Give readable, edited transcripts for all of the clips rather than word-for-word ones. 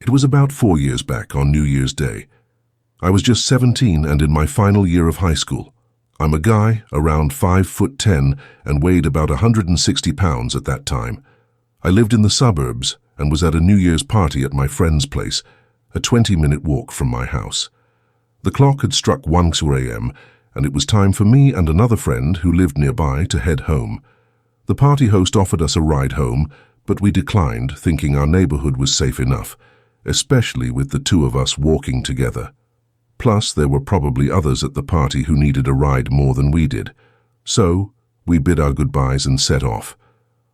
It was about 4 years back on New Year's Day. I was just 17 and in my final year of high school. I'm a guy around 5'10" and weighed about 160 pounds at that time. I lived in the suburbs and was at a New Year's party at my friend's place, a 20-minute walk from my house. The clock had struck 1 a.m. and it was time for me and another friend who lived nearby to head home. The party host offered us a ride home, but we declined, thinking our neighborhood was safe enough, especially with the two of us walking together. Plus, there were probably others at the party who needed a ride more than we did. So, we bid our goodbyes and set off.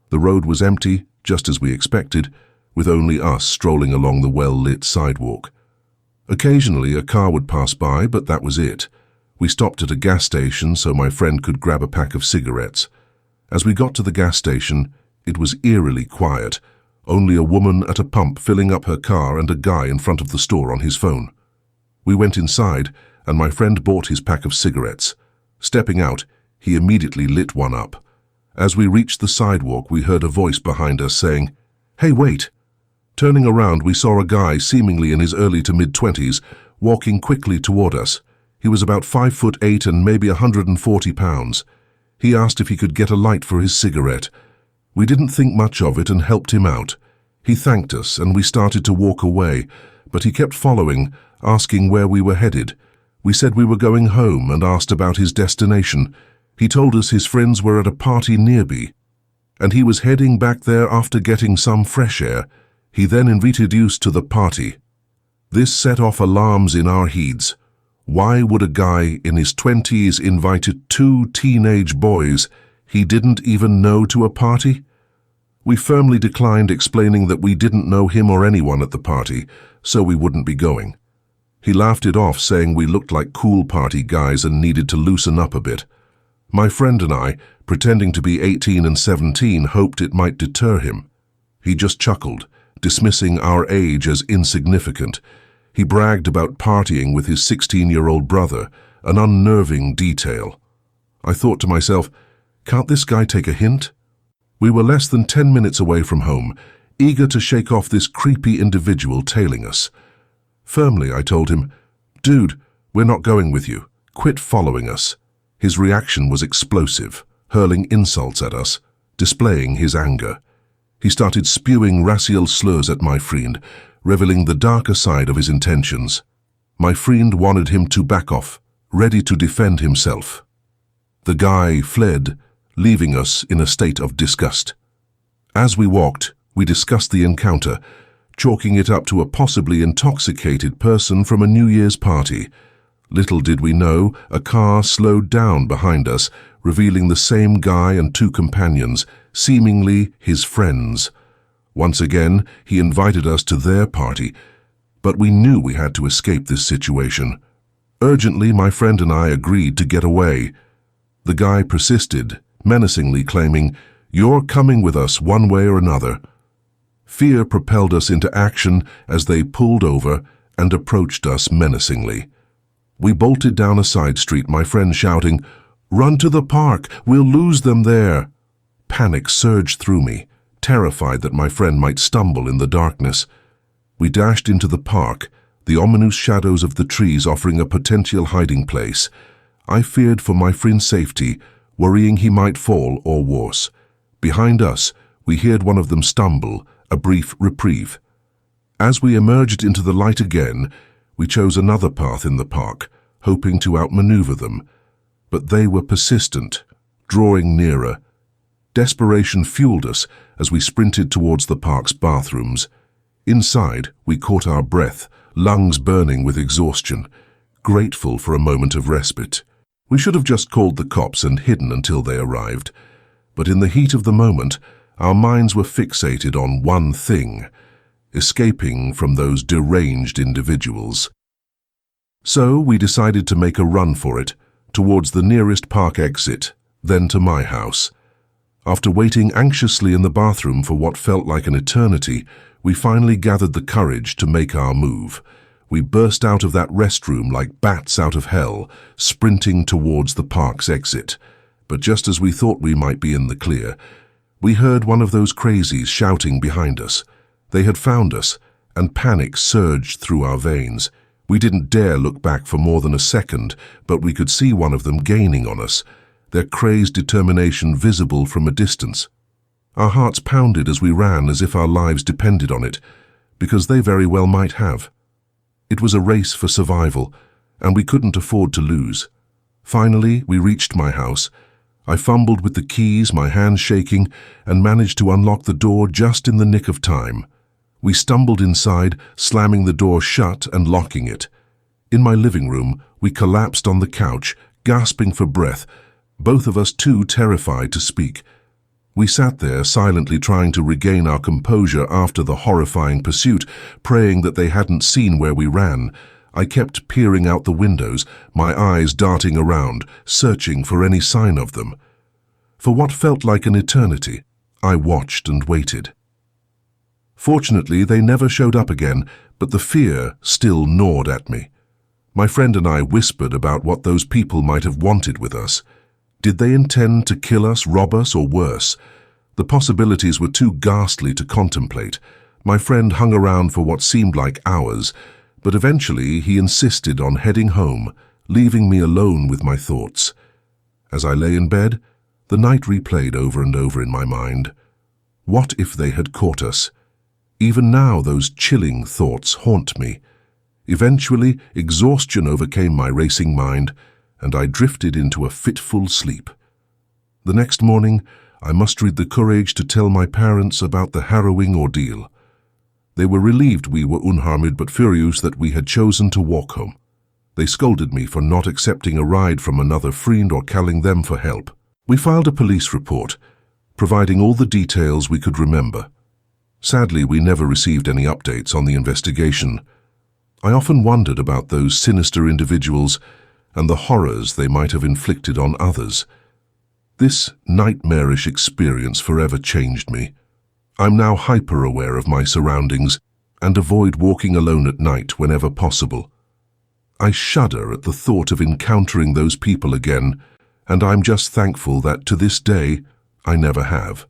The road was empty, just as we expected, with only us strolling along the well-lit sidewalk. Occasionally, a car would pass by, but that was it. We stopped at a gas station so my friend could grab a pack of cigarettes. As we got to the gas station, it was eerily quiet. Only a woman at a pump filling up her car and a guy in front of the store on his phone. We went inside, and my friend bought his pack of cigarettes. Stepping out, he immediately lit one up. As we reached the sidewalk, we heard a voice behind us saying, "Hey, wait!" Turning around, we saw a guy seemingly in his early to mid-20s walking quickly toward us. He was about 5'8" and maybe 140 pounds. He asked if he could get a light for his cigarette. We didn't think much of it and helped him out. He thanked us and we started to walk away, but he kept following, asking where we were headed. We said we were going home and asked about his destination. He told us his friends were at a party nearby, and he was heading back there after getting some fresh air. He then invited us to the party. This set off alarms in our heads. Why would a guy in his 20s invite two teenage boys he didn't even know to a party? We firmly declined, explaining that we didn't know him or anyone at the party, so we wouldn't be going. He laughed it off, saying we looked like cool party guys and needed to loosen up a bit. My friend and I, pretending to be 18 and 17, hoped it might deter him. He just chuckled, dismissing our age as insignificant. He bragged about partying with his 16-year-old brother, an unnerving detail. I thought to myself, can't this guy take a hint? We were less than 10 minutes away from home, eager to shake off this creepy individual tailing us. Firmly, I told him, "Dude, we're not going with you. Quit following us." His reaction was explosive, hurling insults at us, displaying his anger. He started spewing racial slurs at my friend, revealing the darker side of his intentions. My friend wanted him to back off, ready to defend himself. The guy fled, leaving us in a state of disgust. As we walked, we discussed the encounter, chalking it up to a possibly intoxicated person from a New Year's party. Little did we know, a car slowed down behind us, revealing the same guy and two companions, seemingly his friends. Once again, he invited us to their party, but we knew we had to escape this situation. Urgently, my friend and I agreed to get away. The guy persisted, menacingly claiming, "You're coming with us one way or another." Fear propelled us into action as they pulled over and approached us menacingly. We bolted down a side street, my friend shouting, "Run to the park, we'll lose them there." Panic surged through me, terrified that my friend might stumble in the darkness. We dashed into the park, the ominous shadows of the trees offering a potential hiding place. I feared for my friend's safety, worrying he might fall or worse. Behind us, we heard one of them stumble, a brief reprieve. As we emerged into the light again, we chose another path in the park, hoping to outmaneuver them. But they were persistent, drawing nearer. Desperation fueled us as we sprinted towards the park's bathrooms. Inside, we caught our breath, lungs burning with exhaustion, grateful for a moment of respite. We should have just called the cops and hidden until they arrived. But in the heat of the moment, our minds were fixated on one thing: escaping from those deranged individuals. So we decided to make a run for it, towards the nearest park exit, then to my house. After waiting anxiously in the bathroom for what felt like an eternity, we finally gathered the courage to make our move. We burst out of that restroom like bats out of hell, sprinting towards the park's exit. But just as we thought we might be in the clear, we heard one of those crazies shouting behind us. They had found us, and panic surged through our veins. We didn't dare look back for more than a second, but we could see one of them gaining on us, their crazed determination visible from a distance. Our hearts pounded as we ran as if our lives depended on it, because they very well might have. It was a race for survival, and we couldn't afford to lose. Finally, we reached my house. I fumbled with the keys, my hands shaking, and managed to unlock the door just in the nick of time. We stumbled inside, slamming the door shut and locking it. In my living room, we collapsed on the couch, gasping for breath, both of us too terrified to speak. We sat there silently trying to regain our composure after the horrifying pursuit, praying that they hadn't seen where we ran. I kept peering out the windows, my eyes darting around, searching for any sign of them. For what felt like an eternity, I watched and waited. Fortunately, they never showed up again, but the fear still gnawed at me. My friend and I whispered about what those people might have wanted with us. Did they intend to kill us, rob us, or worse? The possibilities were too ghastly to contemplate. My friend hung around for what seemed like hours, but eventually he insisted on heading home, leaving me alone with my thoughts. As I lay in bed, the night replayed over and over in my mind. What if they had caught us? Even now, those chilling thoughts haunt me. Eventually, exhaustion overcame my racing mind, and I drifted into a fitful sleep. The next morning, I mustered the courage to tell my parents about the harrowing ordeal. They were relieved we were unharmed but furious that we had chosen to walk home. They scolded me for not accepting a ride from another friend or calling them for help. We filed a police report, providing all the details we could remember. Sadly, we never received any updates on the investigation. I often wondered about those sinister individuals and the horrors they might have inflicted on others. This nightmarish experience forever changed me. I'm now hyper-aware of my surroundings and avoid walking alone at night whenever possible. I shudder at the thought of encountering those people again, and I'm just thankful that to this day I never have.